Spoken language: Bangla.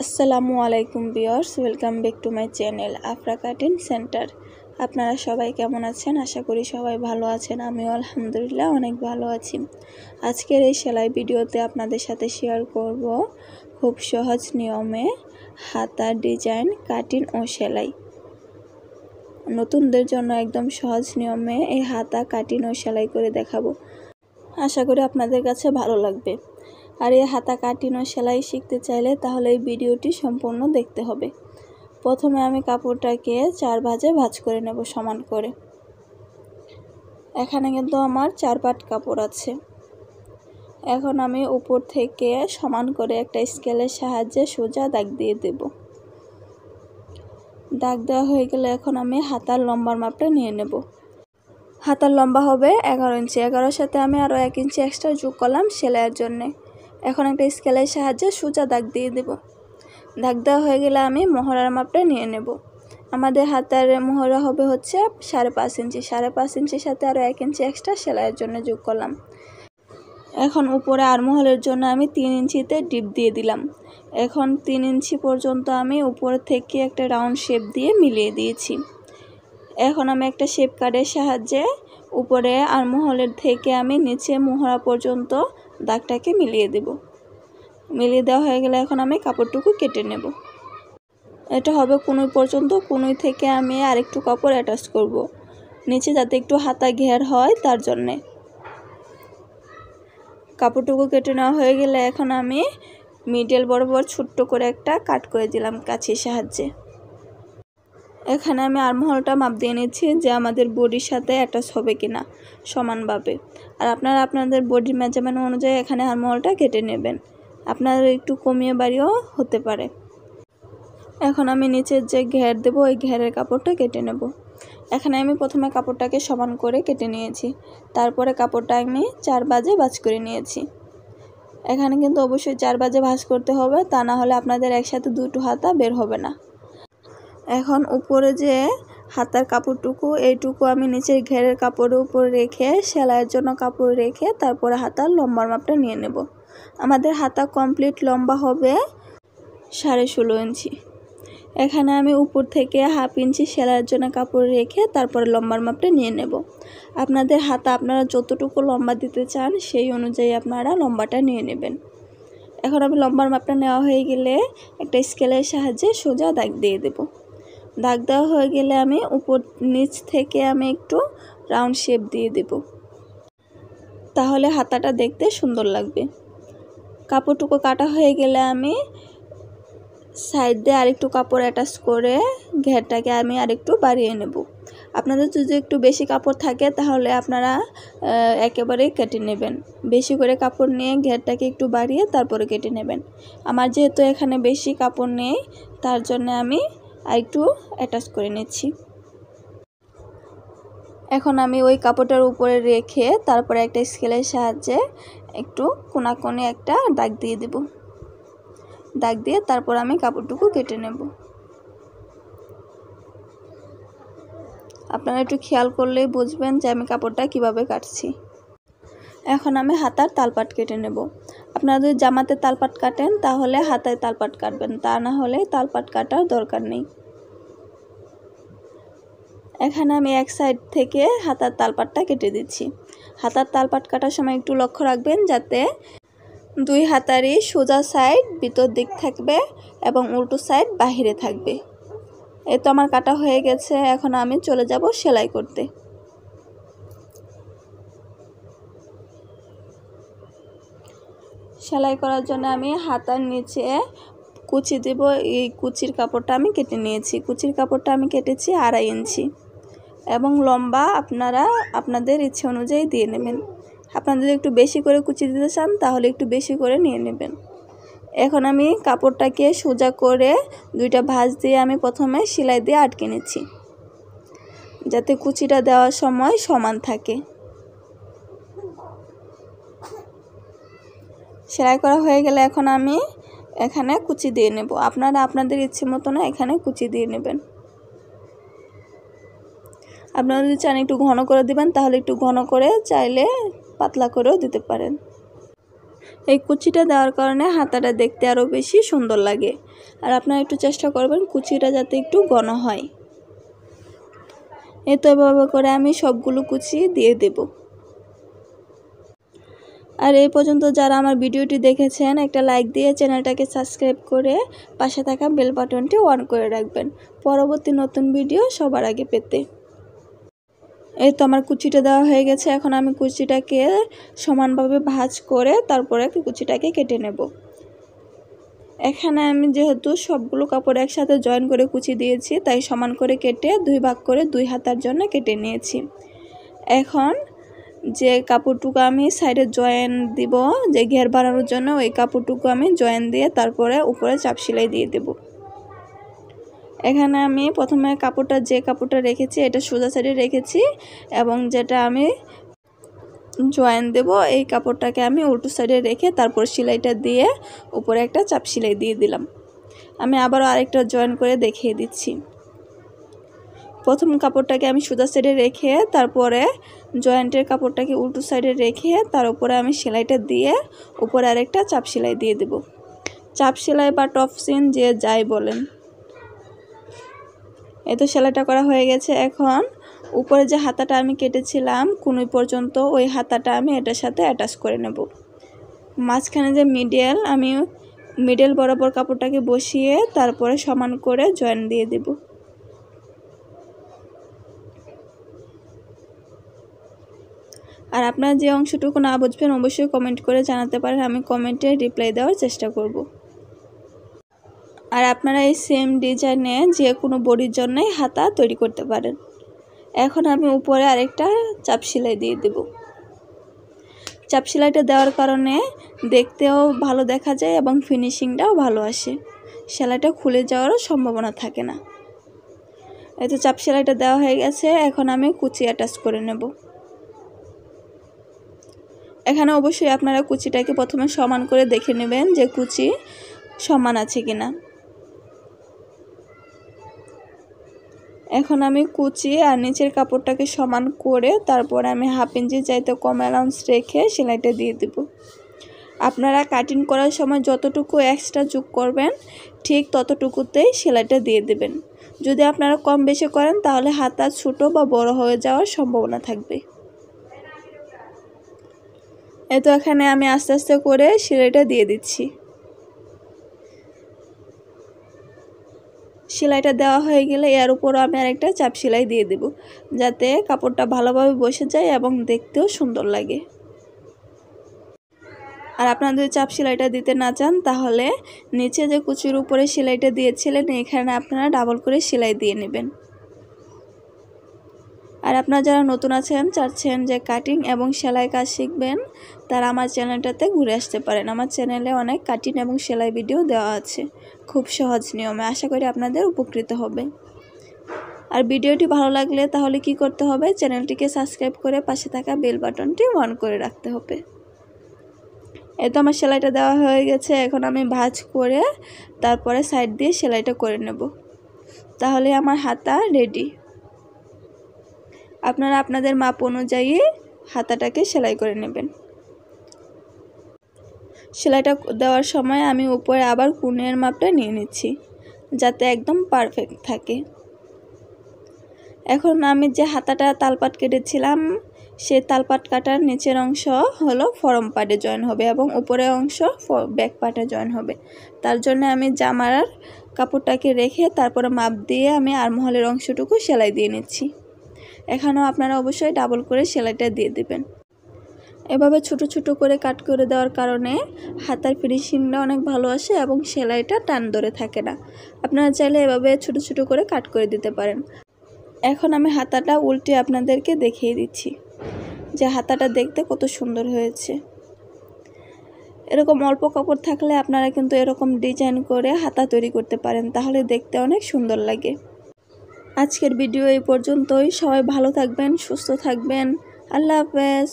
আসসালামু আলাইকুম viewers, welcome back to my channel Afra cutting centre. আপনারা সবাই কেমন আছেন? আশা করি সবাই ভালো আছেন। আমিও আলহামদুলিল্লাহ অনেক ভালো আছি। আজকের এই সেলাই ভিডিওতে আপনাদের সাথে শেয়ার করব খুব সহজ নিয়মে হাতার ডিজাইন, কাটিং ও সেলাই। নতুনদের জন্য একদম সহজ নিয়মে এই হাতা কাটিং ও সেলাই করে দেখাবো। আশা করি আপনাদের কাছে ভালো লাগবে। আর এই হাতা কাটিং ও সেলাই শিখতে চাইলে তাহলে এই ভিডিওটি সম্পূর্ণ দেখতে হবে। প্রথমে আমি কাপড়টাকে 4 ভাঁজে ভাঁজ করে নেব সমান করে। এখানে কিন্তু আমার 4 পাট কাপড় আছে। এখন আমি উপর থেকে সমান করে একটা স্কেলের সাহায্যে সোজা দাগ দিয়ে দেব। দাগ দেওয়া হয়ে গেলে এখন আমি হাতার লম্বার মাপটা নিয়ে নেব। হাতার লম্বা হবে 11 ইঞ্চি। 11-এর সাথে আমি আরও 1 ইঞ্চি এক্সট্রা যোগ করলাম সেলাইয়ের জন্য। এখন একটা স্কেলের সাহায্যে সোজা দাগ দিয়ে দেব। দাগ দেওয়া হয়ে গেলে আমি মহড়ার মাপটা নিয়ে নেব। আমাদের হাতার মহড়া হবে হচ্ছে 5.5 ইঞ্চি। 5.5 ইঞ্চির সাথে আরও 1 ইঞ্চি এক্সট্রা সেলাইয়ের জন্য যোগ করলাম। এখন উপরে আরমহলের জন্য আমি 3 ইঞ্চিতে ডিপ দিয়ে দিলাম। এখন 3 ইঞ্চি পর্যন্ত আমি উপর থেকে একটা রাউন্ড শেপ দিয়ে মিলিয়ে দিয়েছি। এখন আমি একটা শেপ কার্ডের সাহায্যে উপরে আরমহলের থেকে আমি নিচে মোহরা পর্যন্ত দাগটাকে মিলিয়ে দেব। মিলিয়ে দেওয়া হয়ে গেলে এখন আমি কাপড়টুকু কেটে নেব। এটা হবে কনুই পর্যন্ত। কনুই থেকে আমি আরেকটু কাপড় অ্যাটাচ করব নিচে, যাতে একটু হাতা ঘের হয় তার জন্যে। কাপড়টুকু কেটে নেওয়া হয়ে গেলে এখন আমি মিডল বরাবর ছোট্ট করে একটা কাট করে দিলাম কাঁচির সাহায্যে। এখানে আমি আর্মহোলটা মাপ দিয়ে নিচ্ছি যে আমাদের বডির সাথে অ্যাটাচ হবে কিনা সমানভাবে। আর আপনারা আপনাদের বডির মেজারমেন্ট অনুযায়ী এখানে আর্মহোলটা কেটে নেবেন। আপনাদের একটু কমিয়ে বাড়িয়েও হতে পারে। এখন আমি নিচের যে ঘের দেব ওই ঘেরের কাপড়টা কেটে নেব। এখানে আমি প্রথমে কাপড়টাকে সমান করে কেটে নিয়েছি। তারপরে কাপড়টা আমি 4 ভাঁজে ভাঁজ করে নিয়েছি। এখানে কিন্তু অবশ্যই 4 ভাঁজে ভাঁজ করতে হবে, তা না হলে আপনাদের একসাথে দুটো হাতা বের হবে না। এখন উপরে যে হাতার কাপড়টুকু, এইটুকু আমি নিচের ঘেরের কাপড়ের উপর রেখে সেলাইয়ের জন্য কাপড় রেখে তারপরে হাতার লম্বার মাপটা নিয়ে নেব। আমাদের হাতা কমপ্লিট লম্বা হবে 16.5 ইঞ্চি। এখানে আমি উপর থেকে 1/2 ইঞ্চি সেলাইয়ের জন্য কাপড় রেখে তারপরে লম্বার মাপটা নিয়ে নেব। আপনাদের হাতা আপনারা যতটুকু লম্বা দিতে চান সেই অনুযায়ী আপনারা লম্বাটা নিয়ে নেবেন। এখন আমি লম্বার মাপটা নেওয়া হয়ে গেলে একটা স্কেলের সাহায্যে সোজা দাগ দিয়ে দেব। দাগ দেওয়া হয়ে গেলে আমি উপর নিচ থেকে আমি একটু রাউন্ড শেপ দিয়ে দেব, তাহলে হাতাটা দেখতে সুন্দর লাগবে। কাপড়টুকু কাটা হয়ে গেলে আমি সাইড দিয়ে আরেকটু কাপড় অ্যাটাচ করে ঘেরটাকে আমি আরেকটু বাড়িয়ে নেব। আপনাদের যদি একটু বেশি কাপড় থাকে তাহলে আপনারা একেবারেই কেটে নেবেন। বেশি করে কাপড় নিয়ে ঘেরটাকে একটু বাড়িয়ে তারপরে কেটে নেবেন। আমার যেহেতু এখানে বেশি কাপড় নেই তার জন্য আমি আরেকটু অ্যাটাচ করে নিচ্ছি। এখন আমি ওই কাপড়টার উপরে রেখে তারপরে একটা স্কেলের সাহায্যে একটু কোণাকোণে একটা দাগ দিয়ে দেব। দাগ দিয়ে তারপর আমি কাপড়টুকু কেটে নেব। আপনারা একটু খেয়াল করলেই বুঝবেন যে আমি কাপড়টা কিভাবে কাটছি। এখন আমি হাতার তালপাট কেটে নেব। আপনারা যদি জামাতে তালপাট কাটেন তাহলে হাতায় তালপাট কাটবেন, তা না হলে তালপাট কাটার দরকার নেই। এখানে আমি এক সাইড থেকে হাতার তালপাটটা কেটে দিচ্ছি। হাতার তালপাট কাটার সময় একটু লক্ষ্য রাখবেন যাতে 2 হাতারই সোজা সাইড ভিতর দিক থাকবে এবং উল্টো সাইড বাহিরে থাকবে। এই তো আমার কাটা হয়ে গেছে। এখন আমি চলে যাব সেলাই করতে। সেলাই করার জন্য আমি হাতার নিচে কুচি দেব। এই কুচির কাপড়টা আমি কেটে নিয়েছি। কুচির কাপড়টা আমি কেটেছি 2.5 ইঞ্চি এবং লম্বা আপনারা আপনাদের ইচ্ছে অনুযায়ী দিয়ে নেবেন। আপনারা যদি একটু বেশি করে কুচি দিতে চান তাহলে একটু বেশি করে নিয়ে নেবেন। এখন আমি কাপড়টাকে সোজা করে 2টা ভাঁজ দিয়ে আমি প্রথমে সেলাই দিয়ে আটকে নিচ্ছি, যাতে কুচিটা দেওয়ার সময় সমান থাকে। সেলাই করা হয়ে গেলে এখন আমি এখানে কুচি দিয়ে নেব। আপনারা আপনাদের ইচ্ছে মতো না এখানে কুচি দিয়ে নেবেন। আপনারা যদি চান একটু ঘন করে দিবেন তাহলে একটু ঘন করে, চাইলে পাতলা করেও দিতে পারেন। এই কুচিটা দেওয়ার কারণে হাতাটা দেখতে আরও বেশি সুন্দর লাগে। আর আপনারা একটু চেষ্টা করবেন কুচিটা যাতে একটু ঘন হয়। এই তো এভাবে করে আমি সবগুলো কুচি দিয়ে দেব। আর এই পর্যন্ত যারা আমার ভিডিওটি দেখেছেন একটা লাইক দিয়ে চ্যানেলটাকে সাবস্ক্রাইব করে পাশে থাকা বেল বাটনটি অন করে রাখবেন পরবর্তী নতুন ভিডিও সবার আগে পেতে। এই তো আমার কুচিটা দেওয়া হয়ে গেছে। এখন আমি কুচিটাকে সমানভাবে ভাঁজ করে তারপরে কুচিটাকে কেটে নেব। এখানে আমি যেহেতু সবগুলো কাপড় একসাথে জয়েন করে কুচি দিয়েছি তাই সমান করে কেটে 2 ভাগ করে 2 হাতার জন্য কেটে নিয়েছি। এখন যে কাপড়টুকু আমি সাইডে জয়েন দিব, যে ঘের বানানোর জন্য ওই কাপড়টুকু আমি জয়েন দিয়ে তারপরে উপরে চাপ সেলাই দিয়ে দেব। এখানে আমি প্রথমে যে কাপড়টা রেখেছি এটা সোজা সাইডে রেখেছি এবং যেটা আমি জয়েন দেব এই কাপড়টাকে আমি উল্টো সাইডে রেখে তারপর সেলাইটা দিয়ে উপরে একটা চাপ সেলাই দিয়ে দিলাম। আমি আবারও আরেকটা জয়েন করে দেখিয়ে দিচ্ছি। প্রথম কাপড়টাকে আমি সোজা সাইডে রেখে তারপরে জয়েন্টের কাপড়টাকে উল্টো সাইডে রেখে তার উপরে আমি সেলাইটা দিয়ে উপরে আরেকটা চাপ সেলাই দিয়ে দেব। চাপ সেলাই বা টপ সিন যে যাই বলেন। এই তো সেলাইটা করা হয়ে গেছে। এখন উপরে যে হাতাটা আমি কেটেছিলাম কুনুই পর্যন্ত ওই হাতাটা আমি এটার সাথে অ্যাটাচ করে নেব। মাঝখানে যে আমি মিডল বরাবর কাপড়টাকে বসিয়ে তারপরে সমান করে জয়েন দিয়ে দেব। আর আপনারা যে অংশটুকু না বুঝবেন অবশ্যই কমেন্ট করে জানাতে পারেন, আমি কমেন্টে রিপ্লাই দেওয়ার চেষ্টা করব। আর আপনারা এই সেম ডিজাইনে যে কোনো বডির জন্যই হাতা তৈরি করতে পারেন। এখন আমি উপরে আরেকটা চাপ সেলাই দিয়ে দেব। চাপ সেলাইটা দেওয়ার কারণে দেখতেও ভালো দেখা যায় এবং ফিনিশিংটাও ভালো আসে, সেলাইটা খুলে যাওয়ারও সম্ভাবনা থাকে না। এই তো চাপ সেলাইটা দেওয়া হয়ে গেছে। এখন আমি কুচি অ্যাটাচ করে নেব। এখানে অবশ্যই আপনারা কুচিটাকে প্রথমে সমান করে দেখে নেবেন যে কুচি সমান আছে কিনা। এখন আমি কুচি আর নিচের কাপড়টাকে সমান করে তারপর আমি 1/2 ইঞ্চি চাইতে কম অ্যালাউন্স রেখে সেলাইটা দিয়ে দেব। আপনারা কাটিং করার সময় যতটুকু এক্সট্রা যোগ করবেন ঠিক ততটুকুতেই সেলাইটা দিয়ে দেবেন। যদি আপনারা কম বেশি করেন তাহলে হাতা ছোট বা বড় হয়ে যাওয়ার সম্ভাবনা থাকবে। এই তো এখানে আমি আস্তে আস্তে করে সেলাইটা দিয়ে দিচ্ছি। সেলাইটা দেওয়া হয়ে গেলে এর উপরও আমি আরেকটা চাপ সেলাই দিয়ে দেব যাতে কাপড়টা ভালোভাবে বসে যায় এবং দেখতেও সুন্দর লাগে। আর আপনারা যদি চাপ সেলাইটা দিতে না চান তাহলে নিচে যে কুচির উপরে সেলাইটা দিয়েছিলেন এখানে আপনারা ডাবল করে সেলাই দিয়ে নেবেন। আর আপনারা যারা নতুন আছেন চাচ্ছেন যে কাটিং এবং সেলাই কাজ শিখবেন তারা আমার চ্যানেলটাতে ঘুরে আসতে পারেন। আমার চ্যানেলে অনেক কাটিং এবং সেলাই ভিডিও দেওয়া আছে খুব সহজ নিয়মে, আশা করি আপনাদের উপকৃত হবে। আর ভিডিওটি ভালো লাগলে তাহলে কি করতে হবে, চ্যানেলটিকে সাবস্ক্রাইব করে পাশে থাকা বেল বাটনটি অন করে রাখতে হবে। এই তো আমার সেলাইটা দেওয়া হয়ে গেছে। এখন আমি ভাঁজ করে তারপরে সাইড দিয়ে সেলাইটা করে নেব, তাহলে আমার হাতা রেডি। আপনারা আপনাদের মাপ অনুযায়ী হাতাটাকে সেলাই করে নেবেন। সেলাইটা দেওয়ার সময় আমি উপরে আবার কোণের মাপটা নিয়ে নিচ্ছি যাতে একদম পারফেক্ট থাকে। এখন আমি যে হাতাটা তালপাট কেটেছিলাম সেই তালপাট কাটার নিচের অংশ হলো ফরম পার্টে জয়েন হবে এবং উপরের অংশ ব্যাক পার্টে জয়েন হবে। তার জন্য আমি জামার কাপড়টাকে রেখে তারপরে মাপ দিয়ে আমি আর্মহোলের অংশটুকু সেলাই দিয়ে নিচ্ছি। এখানেও আপনারা অবশ্যই ডাবল করে সেলাইটা দিয়ে দেবেন। এভাবে ছোট ছোট করে কাট করে দেওয়ার কারণে হাতার ফিনিশিংটা অনেক ভালো আসে এবং সেলাইটা টান ধরে থাকে না। আপনারা চাইলে এভাবে ছোট ছোট করে কাট করে দিতে পারেন। এখন আমি হাতাটা উল্টে আপনাদেরকে দেখিয়ে দিচ্ছি যে হাতাটা দেখতে কত সুন্দর হয়েছে। এরকম অল্প কাপড় থাকলে আপনারা কিন্তু এরকম ডিজাইন করে হাতা তৈরি করতে পারেন, তাহলে দেখতে অনেক সুন্দর লাগে। আজকের ভিডিও এই পর্যন্তই। সবাই ভালো থাকবেন, সুস্থ থাকবেন। আল্লাহ হাফেজ।